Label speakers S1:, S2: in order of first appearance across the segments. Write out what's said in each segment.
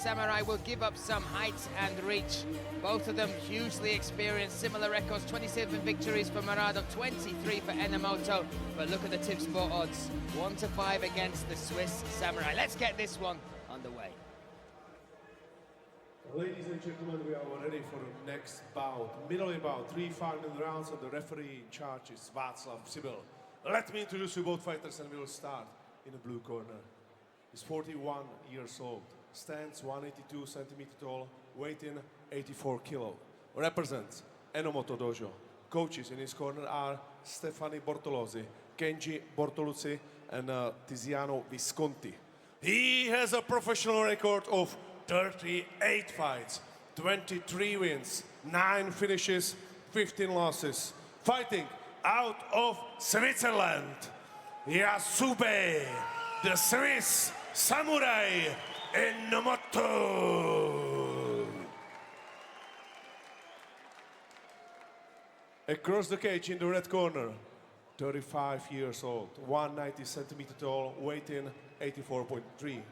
S1: Samurai will give up some height and reach. Both of them hugely experienced, similar records, 27 victories for Muradov, 23 for Enomoto. But look at the tip sport odds, 1-5 against the Swiss Samurai. Let's get this one underway.
S2: Ladies and gentlemen, we are ready for the next bout. Middle bout, 3 final rounds, and the referee in charge is Václav Přibyl. Let me introduce you both fighters, and we will start in the blue corner. He's 41 years old, stands 182 centimeters tall, weight in 84 kilo. Represents Enomoto Dojo. Coaches in his corner are Stefani Bortolozzi, Kenji Bortoluzzi, and Tiziano Visconti. He has a professional record of 38 fights, 23 wins, 9 finishes, 15 losses. Fighting out of Switzerland, Yasube, the Swiss Samurai Enomoto. Across the cage in the red corner, 35 years old, 190 centimeters tall, weight in 84.3.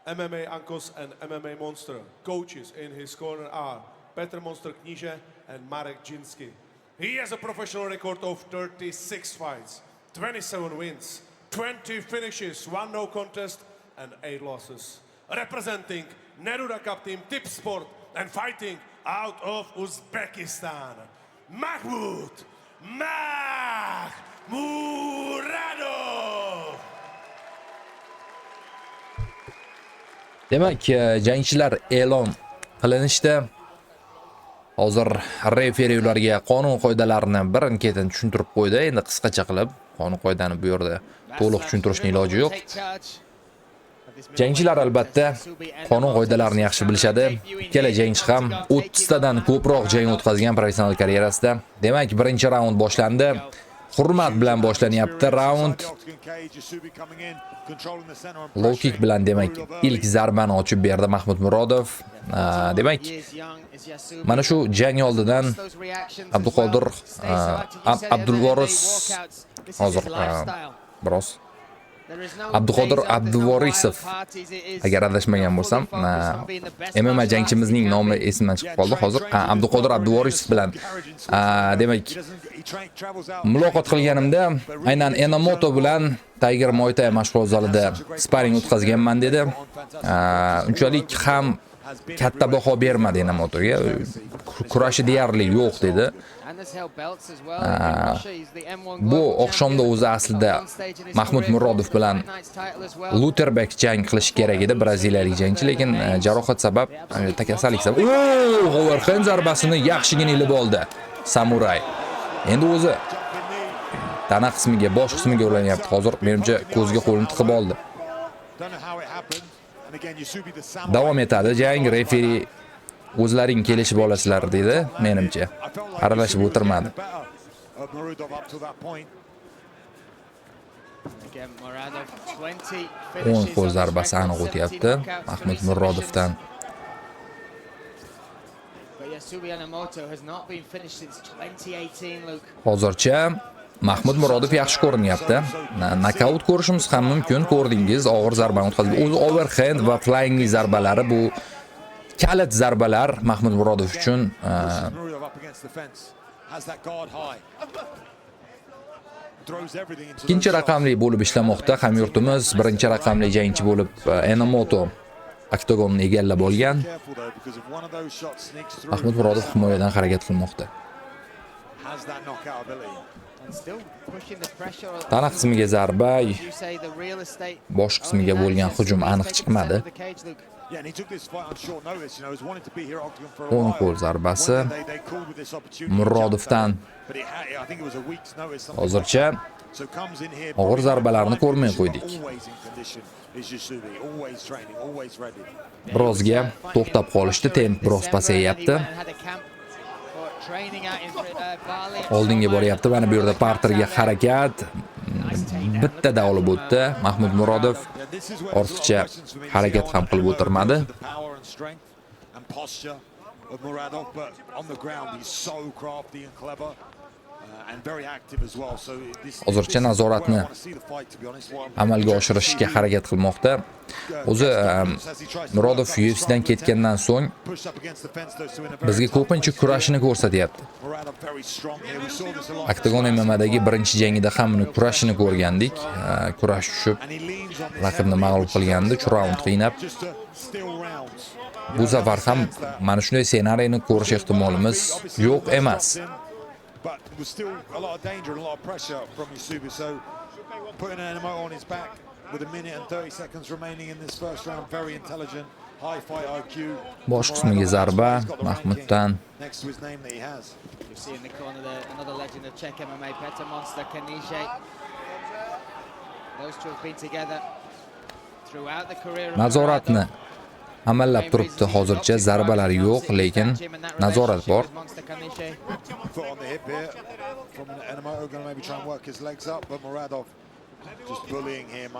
S2: MMA Uncles and MMA Monster. Coaches in his corner are Petr Monster Kníže and Marek Jinsky. He has a professional record of 36 fights, 27 wins, 20 finishes, 1 no contest and 8 losses. Representing Neruda Cup team Tip Sport and fighting out of Uzbekistan, Mahmoud Muradov.
S3: Demak, jangchilar e'lon qilinishdi. Hozir referi ularga qonun qoidalarini birin-ketin tushuntirib qo'ydi. Endi qisqacha qilib qonun qoidani bu yerda to'liq tushuntirishning iloji yo'q. Jangchilar albatta qonun qoidalarini yaxshi bilishadi. Ikkala jangchi ham 30 tadan ko'proq jang o'tkazgan professional karyerasida. Demak, birinchi raund boshlandi. Hurmat bilan boshlanyapti raund. Low kick bilan demak ilk zarbani ochib berdi Mahmud Murodov. Demak, mana shu jang oldidan Abduqodir Abdulvoris hozir biroz Abduqodir Abduvorisov, agar adashmagan bo'lsam, MMA jangchimizning nomi esimdan chiqib qoldi hozir. Abduqodir Abduvorisov bilan demak muloqot qilganimda aynan Enomoto bilan Tiger Muay Thai mashg'ulot zalida sparring o'tkazganman dedi. Unchalik ham katta baho bermadi Enomotoga. Kurashi deyarli yo'q dedi. Bu oqshomda o'zi aslida Mahmud Murodov bilan Luterbeck jang qilish kerak edi, braziliyalik jangchi, lekin jarohat sabab, kasallik sabab overhand zarbasini yaxshigina ilib oldi Samurai. Endi o'zi tana qismiga, bosh qismiga uranyapti. Hozir menimcha ko'zga qo'lini tiqib oldi. Davom etadi jang. Referi o'zlaring kelishib olasizlar dedi, menimcha. Aralashib o'tirmadi. O'ng qo'l zarbasi aniq o'tyapti Mahmud Murodovdan. Hozircha Mahmud Murodov yaxshi ko'rinyapti. Nokaut ko'rishimiz ham mumkin. Ko'rdingiz, og'ir zarbani o'tkazdi. O'zi overhand va flying zarbalari bu kalit zarbalar Mahmud Murodov uchun. Ikkinchi raqamli bo'lib ishlamoqda hamyurtimiz. Birinchi raqamli jangchi bo'lib Enomoto oktagonni egallab olgan. Mahmud Murodov himoyadan harakat qilmoqda. Tana qismiga zarba, bosh qismiga bo'lgan hujum aniq chiqmadi. O'ng qo'l zarbasi Murodovdan. Hozircha og'ir zarbalarni ko'rmay qo'ydik. Birozga to'xtab qolishdi, temp biroz pasayyapti. Oldinga boryapti. Mana bu yerda parterga harakat. Bittada olib o'tdi Mahmud Murodov. Ortiqcha harakat ham qilib o'tirmadi. Hozircha nazoratni amalga oshirishga harakat qilmoqda. O'zi Murodov UFC'dan ketgandan so'ng bizga ko'pincha kurashini ko'rsatyapti. Octagon MMA'dagi birinchi jangida ham uni kurashini ko'rgandik. Kurash tushib, raqibni mag'lub qilgandi, 3 raund qiynab. Bu safar ham mana shunday ssenariyni ko'rish ehtimolimiz yo'q emas.
S4: But there was still a lot of danger and a lot of pressure from Yusubi, so putting an MMO on his back with a minute and 30 seconds remaining in this first round, very intelligent, high fight IQ.
S3: Bosh qismiga zarba Mahmuddan.
S4: Next to his name that he has.
S1: You see in the corner there, another legend of Czech MMA, Petr Monster Kaniže. Those two have been together throughout the career of
S3: Nazoratni amallab turibdi. Hozircha zarbalar yo'q, lekin nazorat bor.
S4: Foot on the hip here from Enomoto, going to maybe try and work his legs up, but Muradov just bullying him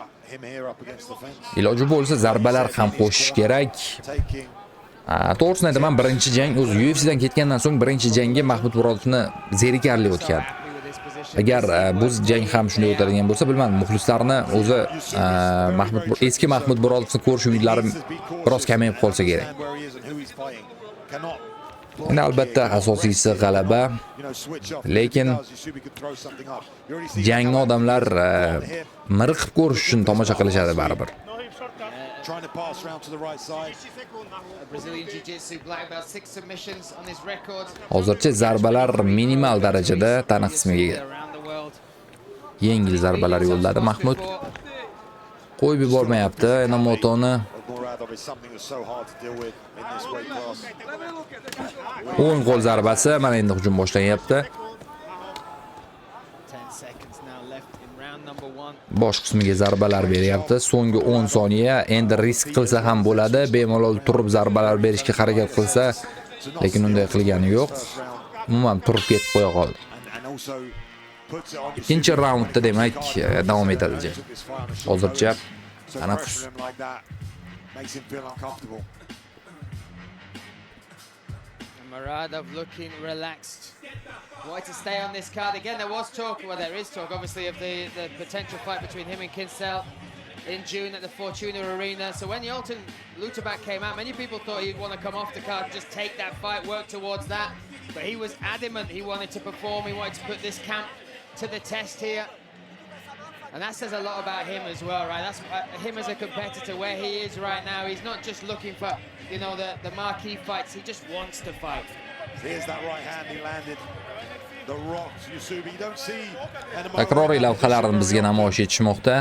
S4: here up against the fence.
S3: Iloji bo'lsa zarbalar ham qo'shish kerak.
S4: Taking
S3: To'g'risini aytaman, birinchi jang o'zi UFC'dan ketgandan so'ng birinchi jangga Mahmud Murodovni zerikarli o'tgan. Agar bu jang ham shunday o'tadigan bo'lsa, bilmadim, muxlislarni o'zi eski Mahmud Murodovni ko'rish umidlari biroz kamayib qolsa kerak. Endi albatta asosiysi g'alaba, lekin jangni odamlar miriqib ko'rish uchun tomosha qilishadi baribir.
S4: trying to pass round to the right side.
S1: Brazilian Jiu-Jitsu black belt, 6 submissions on his record.
S3: Hozircha zarbalar minimal darajada tana qismiga
S1: Around the world.
S3: yengil zarbalar yo'lladi Mahmud. Qo'yib yubormayapti Enomotoni.
S4: Muradov is something that's so hard to deal with in this weight class.
S3: O'ng qo'l zarbasi, mana endi hujum boshlanyapti.
S1: 10 seconds now left in round number 1.
S3: Bosh qismiga zarbalar beryapti. So'nggi 10 soniya. Endi risk qilsa ham bo'ladi. Bemalol turib zarbalar berishga harakat qilsa, lekin unday qilgani yo'q. Umuman turib ketib qo'ya qoldi. Ikkinchi raundda demak davom etadi. Hozircha tanaffus.
S4: Makes him feel uncomfortable.
S1: Muradov looking relaxed. Wanted to stay on this card again. There was talk, well, there is talk, obviously, of the potential fight between him and Kinsel in June at the Fortuna Arena. So when Yolton Lutabak came out, many people thought he'd want to come off the card, just take that fight, work towards that. But he was adamant he wanted to perform. He wanted to put this camp to the test here. And that says a lot about him as well, right? That's him as a competitor, where he is right now. He's not just looking for, you know, the marquee fights. He just wants to fight.
S4: Here's that right hand he landed. The rocks, Yusubi. You don't see
S3: Takroriy lavhalarni bizga namoyish etishmoqda.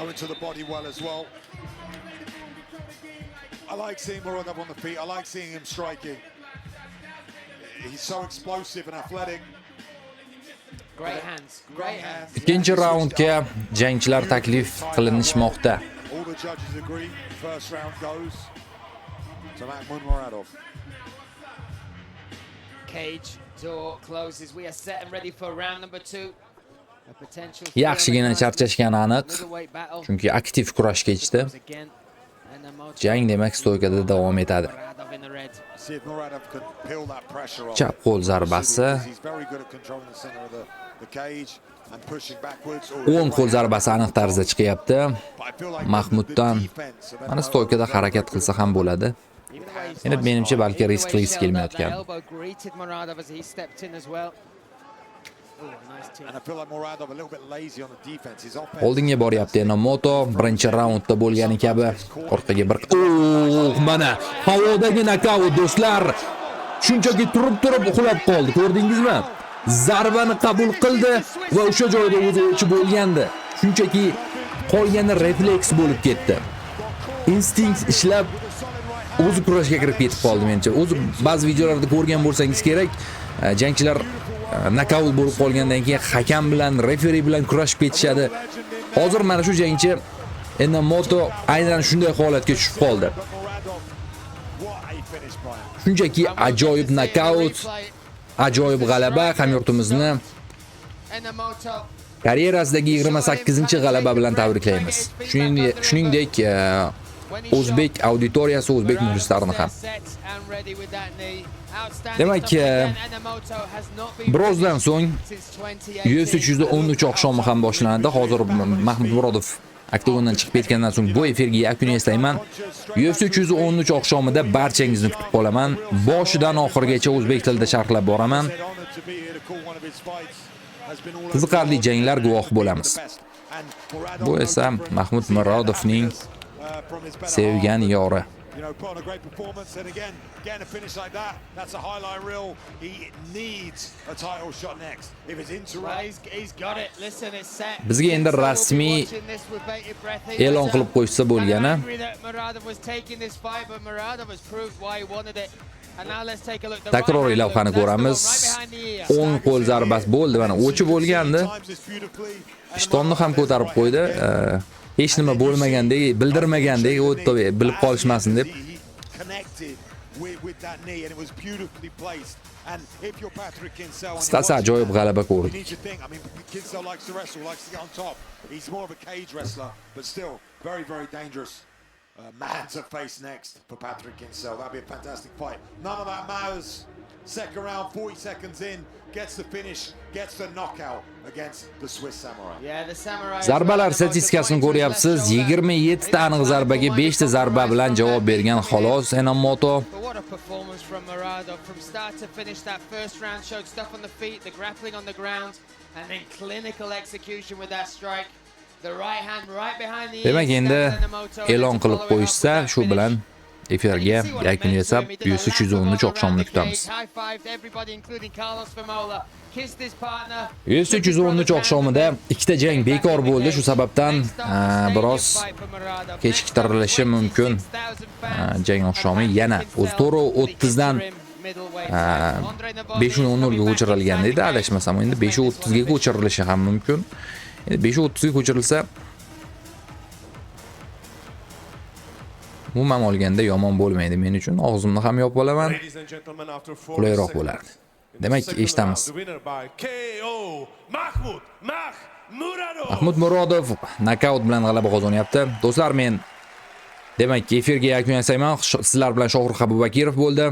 S4: going to the body well as well. I like seeing Muradov on the feet. I like seeing him striking. He's so explosive and athletic.
S1: Great hands, great hands.
S3: Ikkinchi raundga jangchilar taklif qilinishmoqda.
S4: All the judges agree. First round goes to Mahmud Muradov.
S1: Cage door closes. We are set and ready for round number 2. A potential
S3: Yaxshigina charchashgani aniq,
S1: middleweight battle.
S3: chunki aktiv kurash kechdi.
S1: Again, and Emoto
S3: Jang demak stoykada davom etadi.
S1: Muradov in the red.
S4: See if Muradov can peel that pressure off.
S3: Chap qo'l zarbasi,
S4: He's very good at controlling the center of the cage and pushing backwards.
S3: o'ng qo'l zarbasi aniq tarzda chiqyapti.
S4: But I feel like
S3: Mahmuddan
S4: the defense of
S3: mana stoykada harakat qilsa ham bo'ladi.
S1: Even the way he
S3: Endi menimcha balki
S1: even the
S3: risk
S1: way he
S3: qilgisi
S1: shelled out
S3: kelmayotgan.
S1: that elbow greeted Muradov as he stepped in as well. Oh, nice too.
S4: And I feel like Muradov a little bit lazy on the defense. His offense.
S3: Oldinga boryapti Enomoto, birinchi raundda bo'lgani kabi orqaga bir mana havodagi nokaut do'stlar. Shunchaki turib uxlab qoldi, ko'rdingizmi? Zarbani qabul qildi va o'sha joyda o'zi bo'lgandi. Shunchaki qolgani refleks bo'lib ketdi. Instinkt ishlab o'zi kurashga kirib ketib qoldi menimcha. O'zi ba'zi videolarda ko'rgan bo'lsangiz kerak, jangchilar nokaut bo'lib qolgandan keyin hakam bilan, referi bilan kurashib ketishadi. Hozir mana shu jangchi Enomoto aynan shunday holatga tushib qoldi.
S4: What a finish by him.
S3: Shunchaki ajoyib nokaut, ajoyib g'alaba hamyurtimizni
S1: Enomoto.
S3: karyerasidagi 28-g'alaba bilan tabriklaymiz. Shuningdek, o'zbek auditoriyasi, o'zbek muxlislarini ham. Demak, birozdan so'ng UFC 313 oqshomi ham boshlanadi. Hozir Mahmud Murodov oktagondan chiqib ketgandan so'ng bu efirga yakun yasayman. UFC 313 oqshomida barchangizni kutib qolaman. Boshidan oxirigacha o'zbek tilida sharhlab boraman. Qiziqarli janglar guvohi bo'lamiz. Bu esa Mahmud Murodovning sevgan yori.
S4: You know, put on a great performance, and again, getting a finish like that, that's a highlight reel. He needs a title shot next. If it's interrupt,
S1: He's got it. Listen, it's set.
S3: Bizga endi rasmiy e'lon qilib qo'ysa bo'lgani. Takroriy lavhani ko'ramiz. O'ng qo'l zarbasi bo'ldi, mana o'chi bo'lgandi. Ishtonni ham ko'tarib qo'ydi. Hech nima bo'lmagandek, bildirmagandek, o'tib bilib qolishmasin deb. Qisqasi ajoyib g'alaba ko'rdi.
S4: Man to face next for Patrick Kinsella. That'd be a fantastic fight. None of that matters. Second round, 40 seconds in, gets the finish, gets the knockout against the Swiss Samurai.
S3: Zarbalar statistikasini ko'ryapsiz. 27 ta aniq zarbaga 5 ta zarba bilan javob bergan xolos Enomoto.
S1: What a performance from Muradov from start to finish. That first round showed stuff on the feet, the grappling on the ground, and then clinical execution with that strike. The right hand right behind the
S3: Demak, endi e'lon qilib qo'yishsa, shu bilan efirga yakun yasab, UFC 313 oqshomini kutamiz. UFC 313 oqshomida ikkita jang bekor bo'ldi, shu sababdan biroz kechiktirilishi mumkin. Jang oqshomi yana o'z 4:30 dan 5:00 ga ko'chirilgan edi, adashmasam. Endi 5:30 ga ko'chirilishi ham mumkin. Endi 5:30 ga ko'chirilsa umuman olganda yomon bo'lmaydi men uchun. Og'zimni ham yopib olaman. Qulayroq bo'lardi. Demak, eshitamiz. Mahmud Murodov nokaut bilan g'alaba qozonyapti. Do'stlar, men demak, efirga yakun yasayman. Sizlar bilan Shohrux Abubakirov bo'ldi.